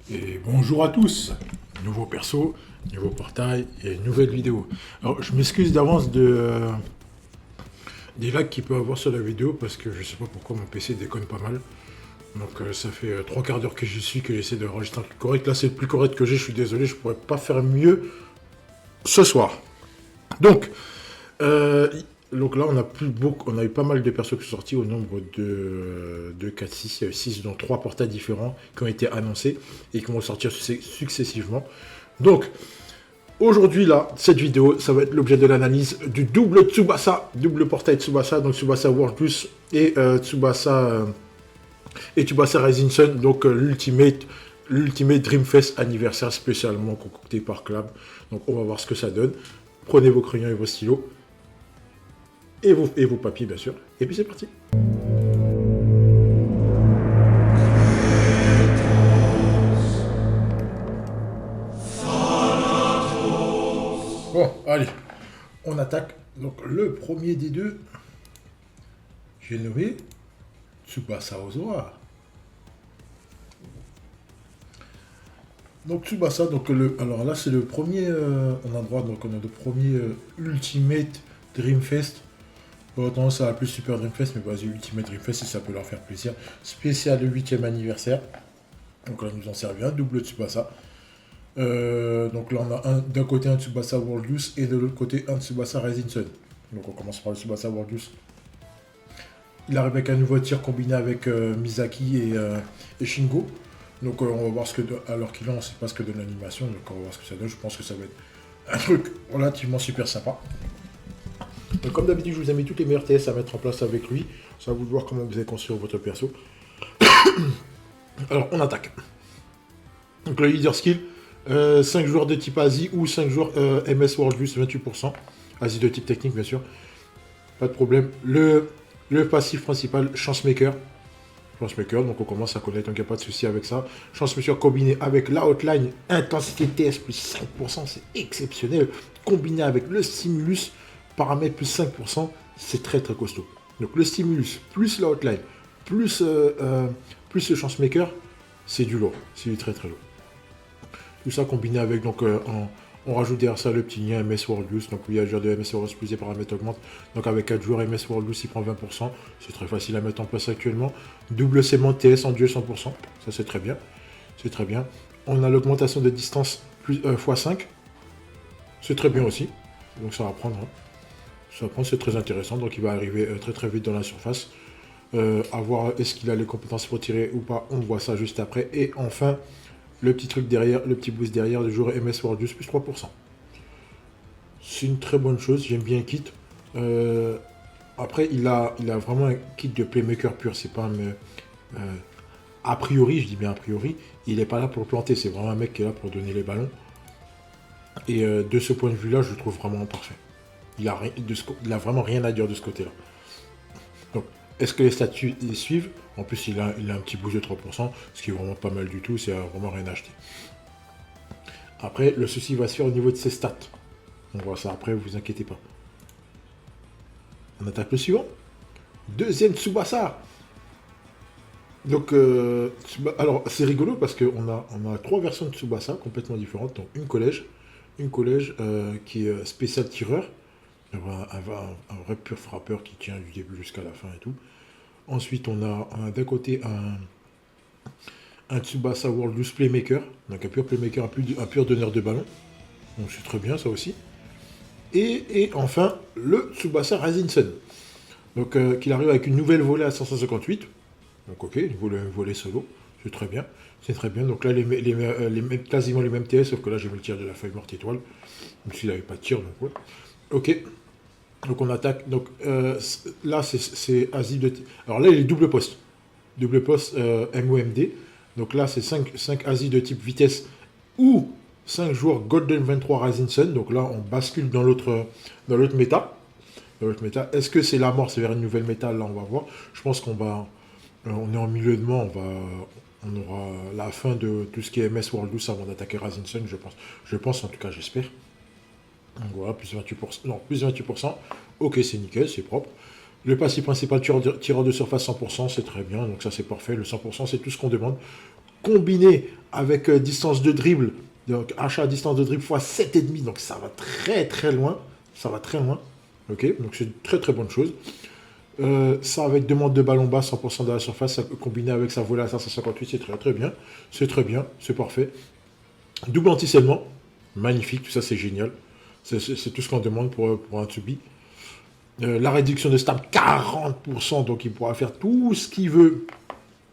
Et bonjour à tous, nouveau perso, nouveau portail et nouvelle vidéo. Alors je m'excuse d'avance des lags qu'il peut avoir sur la vidéo parce que je sais pas pourquoi mon PC déconne pas mal. Donc ça fait 3 quarts d'heure que j'y suis, que j'essaie de enregistrer un truc correct. Là c'est le plus correct que j'ai, je suis désolé, je pourrais pas faire mieux ce soir. Donc, euh, donc là on a plus beaucoup, on a eu pas mal de persos qui sont sortis au nombre de 4, 6. Il y a eu 6 dans 3 portails différents qui ont été annoncés et qui vont sortir successivement. Donc, aujourd'hui, là, cette vidéo, ça va être l'objet de l'analyse du double Tsubasa, double portail Tsubasa, donc Tsubasa World Plus et Tsubasa Rising Sun, donc l'Ultimate Dreamfest anniversaire spécialement concocté par Club. Donc on va voir ce que ça donne. Prenez vos crayons et vos stylos et vos papiers bien sûr. Et puis c'est parti. Bon, allez, on attaque. Donc le premier des deux, j'ai nommé Tsubasa Ozora. Donc Tsubasa, alors là c'est le premier, on a droit, donc on a le premier Ultimate Dreamfest. On a tendance à appeler Super Dreamfest, mais vas-y Ultimate Dreamfest si ça peut leur faire plaisir. Spécial le 8e anniversaire. Donc là nous en servons un double Tsubasa. Donc là on a d'un côté un Tsubasa World Youth et de l'autre côté un Tsubasa Rising Sun. Donc on commence par le Tsubasa World Youth. Il arrive avec un nouveau tir combiné avec Misaki et Shingo. Donc on va voir ce que, alors qu'il on ne sait pas ce que donne l'animation, donc on va voir ce que ça donne. Je pense que ça va être un truc relativement super sympa. Donc comme d'habitude, je vous ai mis toutes les meilleures TS à mettre en place avec lui. Ça va vous de voir comment vous allez construire votre perso. Alors on attaque. Donc le leader skill, 5 joueurs de type Asie ou 5 joueurs MS World View, 28%. Asie de type technique bien sûr. Pas de problème. Le passif principal, Chance Maker. Donc on commence à connaître, donc il n'y a pas de souci avec ça. Chance Maker combiné avec la hotline, intensité TS plus 5%, c'est exceptionnel. Combiné avec le stimulus, paramètre plus 5%, c'est très très costaud. Donc le stimulus, plus la hotline, plus le Chance Maker, c'est du lourd, c'est du très très lourd. Tout ça combiné avec, donc on rajoute derrière ça le petit lien MS World Youth. Donc il y a le joueur de MS World Youth plus les paramètres augmentent. Donc avec 4 joueurs MS World Youth, il prend 20%. C'est très facile à mettre en place actuellement. Double segment TS en duel 100%. Ça c'est très bien. C'est très bien. On a l'augmentation de distance plus x5. C'est très bien aussi. Donc ça va prendre. Hein. Ça va prendre, c'est très intéressant. Donc il va arriver très très vite dans la surface. À voir est-ce qu'il a les compétences pour tirer ou pas. On voit ça juste après. Et enfin, le petit truc derrière, le petit boost derrière, le joueur MS World Youth plus 3%. C'est une très bonne chose, j'aime bien le kit. Après, il a vraiment un kit de playmaker pur, c'est pas un... a priori, je dis bien a priori, il n'est pas là pour planter, c'est vraiment un mec qui est là pour donner les ballons. Et de ce point de vue-là, je le trouve vraiment parfait. Il a vraiment rien à dire de ce côté-là. Donc, est-ce que les statuts les suivent? En plus, il a un petit boost de 3%, ce qui est vraiment pas mal du tout, c'est vraiment rien à acheter. Après, le souci va se faire au niveau de ses stats. On voit ça après, vous inquiétez pas. On attaque le suivant. Deuxième Tsubasa. Donc, alors c'est rigolo parce qu'on a 3 versions de Tsubasa complètement différentes. Donc une collège qui est spécial tireur, un vrai pur frappeur qui tient du début jusqu'à la fin et tout. Ensuite, on a d'un côté un Tsubasa World Youth Playmaker, donc un pur playmaker, un pur donneur de ballon. Donc c'est très bien ça aussi. Et enfin, le Tsubasa Rising Sun. Donc, qu'il arrive avec une nouvelle volée à 558. Donc, ok, une volée solo. C'est très bien. C'est très bien. Donc là, quasiment les mêmes TS, sauf que là, j'ai mis le tir de la feuille morte étoile. Même s'il n'avait pas de tir, donc ouais. Ok. Donc, on attaque. Donc, là, c'est Asie de... Alors là, il est double poste. Double poste MOMD. Donc là, c'est 5 Asie de type vitesse ou 5 joueurs Golden 23 Rising Sun. Donc là, on bascule dans l'autre méta. Est-ce que c'est l'amorce vers une nouvelle méta? Là, on va voir. Je pense qu'on va... on est en milieu de mois, on aura la fin de tout ce qui est MS World Youth avant d'attaquer Rising Sun, je pense. Je pense, en tout cas, j'espère. Donc voilà, plus 28%. Non, plus 28%. Ok, c'est nickel, c'est propre. Le passif principal tireur de surface 100%, c'est très bien, donc ça c'est parfait. Le 100%, c'est tout ce qu'on demande. combiné avec distance de dribble, donc achat à distance de dribble x 7,5, donc ça va très très loin. Ça va très loin. Ok, donc c'est une très très bonne chose. Ça avec demande de ballon bas, 100% de la surface, combiné avec sa volée à 558, c'est très très bien. C'est très bien, c'est parfait. Double anti-scellement, magnifique, tout ça c'est génial. C'est tout ce qu'on demande pour un Tsubi. La réduction de stab, 40%, donc il pourra faire tout ce qu'il veut.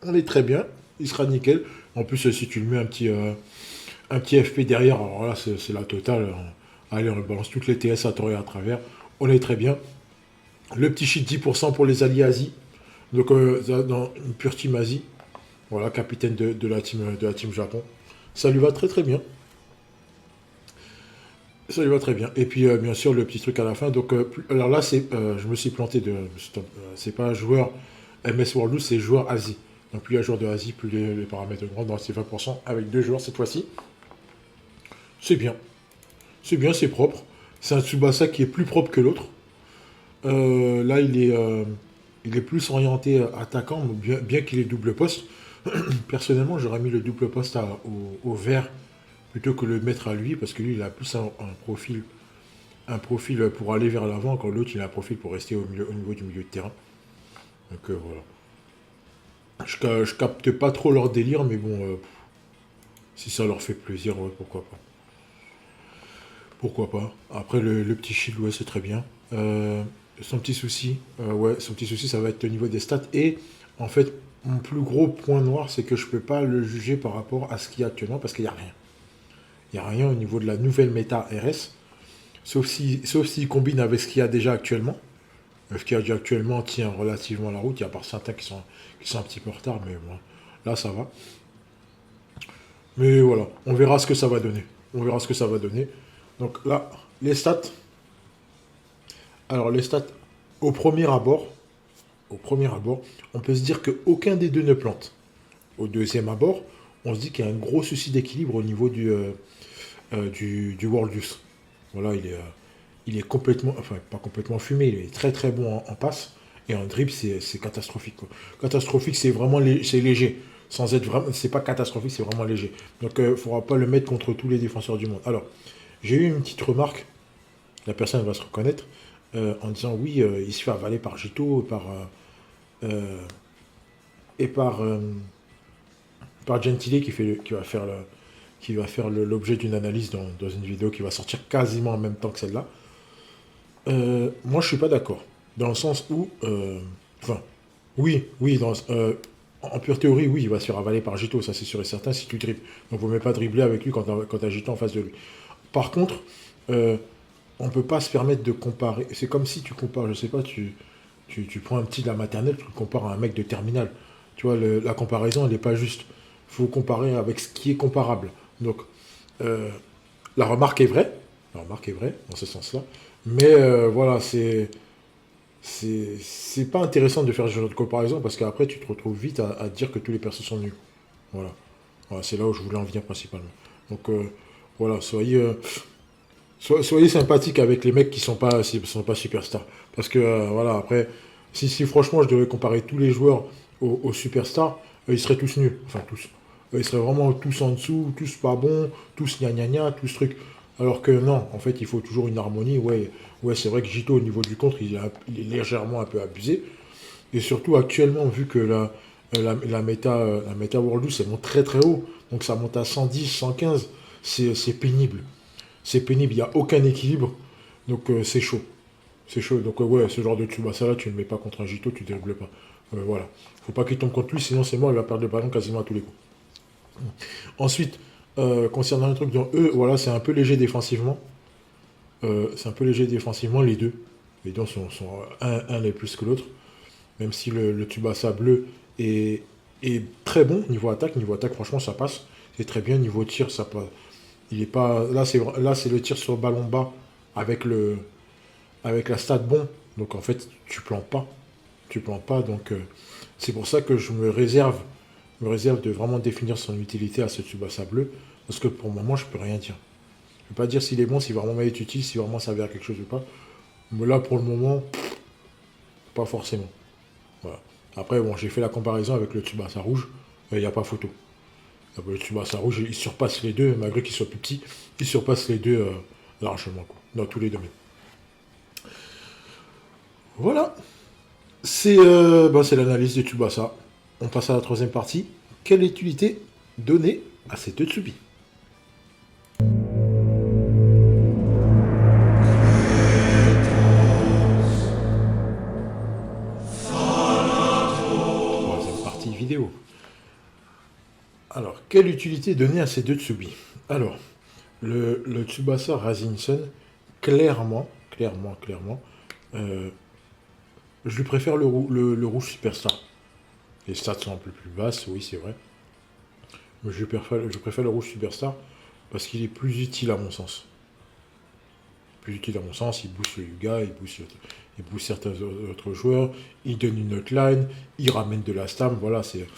On est très bien, il sera nickel. En plus, si tu lui mets un petit FP derrière, alors là c'est la totale. Allez, on balance toutes les TS à tort et à travers. On est très bien. Le petit shit 10% pour les alliés Asie. Donc dans une pure team Asie. Voilà, capitaine de la team Japon. Ça lui va très très bien. Ça lui va très bien. Et puis bien sûr le petit truc à la fin. Donc alors là je me suis planté de. C'est pas un joueur MS World 12, c'est joueur Asie. Donc plus il y a joueur de Asie, plus les paramètres augmentent. Donc c'est 20% avec 2 joueurs cette fois-ci. C'est bien. C'est bien, c'est propre. C'est un Tsubasa qui est plus propre que l'autre. Là, il est plus orienté attaquant, bien qu'il ait double poste. Personnellement, j'aurais mis le double poste au vert plutôt que le mettre à lui, parce que lui, il a plus un profil pour aller vers l'avant, quand l'autre, il a un profil pour rester au niveau du milieu de terrain. Donc voilà. Je capte pas trop leur délire, mais bon, si ça leur fait plaisir, ouais, pourquoi pas. Pourquoi pas. Après, le petit shield, ouais, c'est très bien. Son petit souci, son petit souci, ça va être au niveau des stats. Et en fait, mon plus gros point noir, c'est que je peux pas le juger par rapport à ce qu'il y a actuellement, parce qu'il n'y a rien. Il n'y a rien au niveau de la nouvelle méta RS, sauf s'il combine avec ce qu'il y a déjà actuellement. Ce qu'il y a déjà actuellement tient relativement la route, il y a part certains qui sont un petit peu en retard, mais bon, là ça va. Mais voilà, on verra ce que ça va donner. On verra ce que ça va donner. Donc là, les stats. Alors les stats, au premier abord, on peut se dire qu'aucun des deux ne plante. Au deuxième abord, on se dit qu'il y a un gros souci d'équilibre au niveau du World Youth. Voilà, il est complètement, enfin pas complètement fumé, il est très très bon en passe. Et en dribble, c'est catastrophique, quoi. Catastrophique, c'est vraiment c'est léger. Sans être vraiment, c'est pas catastrophique, c'est vraiment léger. Donc il ne faudra pas le mettre contre tous les défenseurs du monde. Alors, j'ai eu une petite remarque, la personne va se reconnaître, en disant oui, il se fait avaler par Gito euh, et par Gentile qui va faire l'objet d'une analyse dans une vidéo qui va sortir quasiment en même temps que celle-là. Moi, je suis pas d'accord. Dans le sens où, enfin, oui, en pure théorie, oui, il va se faire avaler par Gito, ça c'est sûr et certain, si tu dribbles. Donc, il ne faut même pas dribbler avec lui quand tu as Gito en face de lui. Par contre, on ne peut pas se permettre de comparer. C'est comme si tu compares, je sais pas, tu prends un petit de la maternelle, tu le compares à un mec de terminale. Tu vois, la comparaison, elle n'est pas juste. Il faut comparer avec ce qui est comparable. Donc, euh, la remarque est vraie. La remarque est vraie, dans ce sens-là. Mais voilà, c'est pas intéressant de faire ce genre de comparaison parce qu'après, tu te retrouves vite à dire que tous les persos sont nuls. Voilà. Voilà, c'est là où je voulais en venir principalement. Donc, voilà, soyez sympathiques avec les mecs qui sont pas superstars. Parce que, voilà, après, si franchement je devais comparer tous les joueurs aux superstars, ils seraient tous nuls. Enfin, tous. Ils seraient vraiment tous en dessous, tous pas bons, tous gna gna gna, tous trucs. Alors que non, en fait, il faut toujours une harmonie. Ouais, ouais, c'est vrai que Jito, au niveau du contre, il est légèrement un peu abusé. Et surtout, actuellement, vu que la méta World 12, elle monte très très haut. Donc ça monte à 110, 115. C'est pénible. C'est pénible, il n'y a aucun équilibre. Donc c'est chaud. C'est chaud. Donc ouais, ce genre de Tsubasa là, tu ne le mets pas contre un Jito, tu ne dribbles pas. Voilà. Faut pas qu'il tombe contre lui, sinon c'est mort, il va perdre le ballon quasiment à tous les coups. Ensuite, concernant le truc, donc, eux, voilà, c'est un peu léger défensivement. C'est un peu léger défensivement, les deux. Les deux sont un est plus que l'autre. Même si le Tsubasa bleu est très bon niveau attaque. Niveau attaque, franchement, ça passe. C'est très bien. Niveau tir, ça passe. Il est pas. Là, c'est le tir sur ballon bas avec avec la stat bon. Donc en fait, tu plantes pas. Tu plantes pas. Donc c'est pour ça que je me réserve de vraiment définir son utilité à ce Tsubasa bleu. Parce que pour le moment, je peux rien dire. Je peux pas dire s'il est bon, s'il va vraiment être utile, si vraiment ça s'avère quelque chose ou pas. Mais là, pour le moment, pas forcément. Voilà. Après, bon, j'ai fait la comparaison avec le Tsubasa rouge. Il n'y a pas photo. Le Tsubasa rouge, il surpasse les deux, malgré qu'il soit plus petit, il surpasse les deux largement, quoi, dans tous les domaines. Voilà, c'est l'analyse de Tsubasa. On passe à la troisième partie. Quelle utilité donner à ces deux Tsubi? Troisième partie vidéo. Alors, quelle utilité donner à ces deux Tsubi? Alors, le Tsubasa Rising Sun, clairement, euh, je lui préfère le rouge Superstar. Les stats sont un peu plus basses, oui, c'est vrai. Mais je préfère le rouge Superstar parce qu'il est plus utile à mon sens. Plus utile à mon sens, il booste le Yuga, il booste certains autres joueurs, il donne une outline, il ramène de la stam, voilà, c'est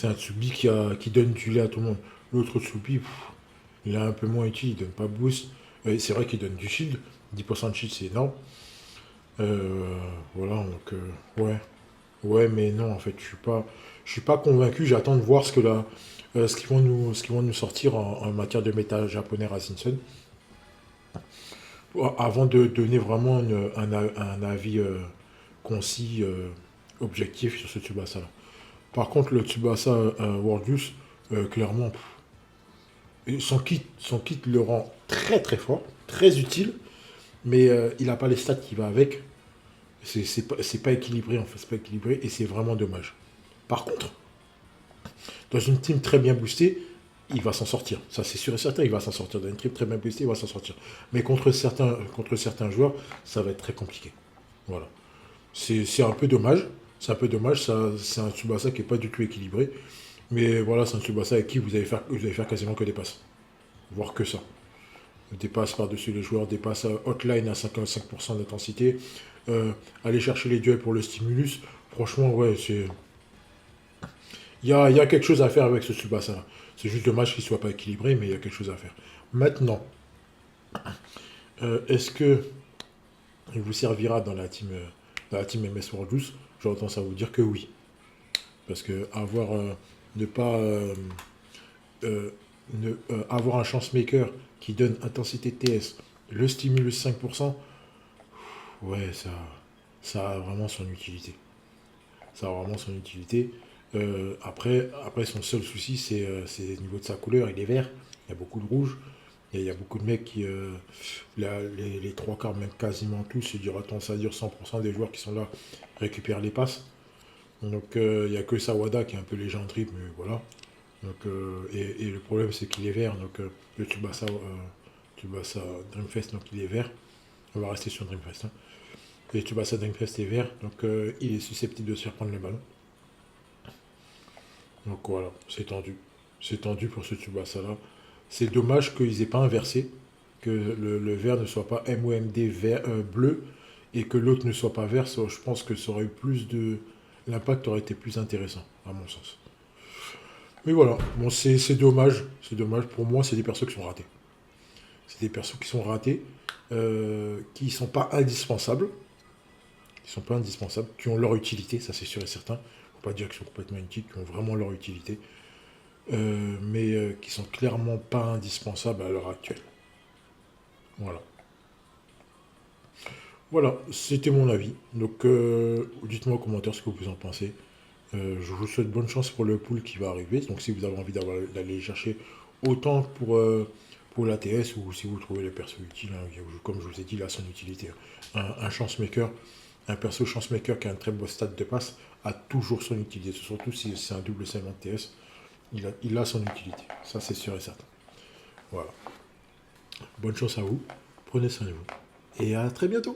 un Tsubi qui donne du lait à tout le monde. L'autre Tsubi, il est un peu moins utile, il donne pas boost. C'est vrai qu'il donne du shield, 10% de shield c'est énorme. Voilà, donc ouais. Ouais, mais non, en fait, je suis pas convaincu. J'attends de voir ce qu'ils vont nous sortir en matière de méta japonais Rasengan avant de donner vraiment un avis concis, objectif sur ce Tsubasa-là. Par contre, le Tsubasa Wardius, clairement, son kit le rend très très fort, très utile, mais il n'a pas les stats qui va avec. C'est pas équilibré, en fait, c'est pas équilibré et c'est vraiment dommage. Par contre, dans une team très bien boostée, il va s'en sortir. Ça, c'est sûr et certain, il va s'en sortir. Dans une team très bien boostée, il va s'en sortir. Mais contre certains joueurs, ça va être très compliqué. Voilà. C'est un peu dommage. C'est un peu dommage. C'est un Tsubasa qui n'est pas du tout équilibré. Mais voilà, c'est un Tsubasa avec qui vous allez faire quasiment que des passes. Voire que ça. Des passes par-dessus les joueurs, des passes hotline à 55% d'intensité. Aller chercher les duels pour le stimulus. Franchement, ouais, c'est. Il y a quelque chose à faire avec ce Tsubasa. C'est juste dommage qu'il ne soit pas équilibré, mais il y a quelque chose à faire. Maintenant, est-ce que il vous servira dans la team MS World Juice? J'aurais tendance à vous dire que oui. Parce que ne pas avoir un chance maker qui donne intensité TS, le stimulus 5%, ouais, ça a vraiment son utilité. Ça a vraiment son utilité. Après, son seul souci, c'est au niveau de sa couleur. Il est vert, il y a beaucoup de rouge. Il y a beaucoup de mecs qui, les trois quarts, même quasiment tous, je dirais tendance à dire 100% des joueurs qui sont là récupèrent les passes. Donc il n'y a que Sawada qui est un peu légendary, mais voilà. Donc, et le problème c'est qu'il est vert, donc le Tsubasa Dreamfest, donc il est vert. On va rester sur Dreamfest. Hein. Et le Tsubasa Dreamfest est vert, donc il est susceptible de se faire prendre le ballon. Donc voilà, c'est tendu. C'est tendu pour ce Tsubasa là. C'est dommage qu'ils aient pas inversé, que le vert ne soit pas MOMD bleu et que l'autre ne soit pas vert. Je pense que ça aurait eu plus de. L'impact aurait été plus intéressant, à mon sens. Mais voilà, bon, c'est dommage. C'est dommage. Pour moi, c'est des persos qui sont ratés. C'est des persos qui sont ratés, qui ne sont pas indispensables. Qui sont pas indispensables, qui ont leur utilité, ça c'est sûr et certain. Faut pas dire qu'ils sont complètement inutiles, qui ont vraiment leur utilité. Mais qui sont clairement pas indispensables à l'heure actuelle. Voilà. Voilà, c'était mon avis. Donc, dites-moi en commentaire ce que vous en pensez. Je vous souhaite bonne chance pour le pool qui va arriver. Donc, si vous avez envie d'aller chercher autant pour l'ATS ou si vous trouvez les persos utiles, hein, comme je vous ai dit, il a son utilité. Un chance maker, un perso chance maker qui a un très beau stade de passe a toujours son utilité. Surtout si c'est un double segment TS, il a son utilité. Ça, c'est sûr et certain. Voilà. Bonne chance à vous. Prenez soin de vous. Et à très bientôt.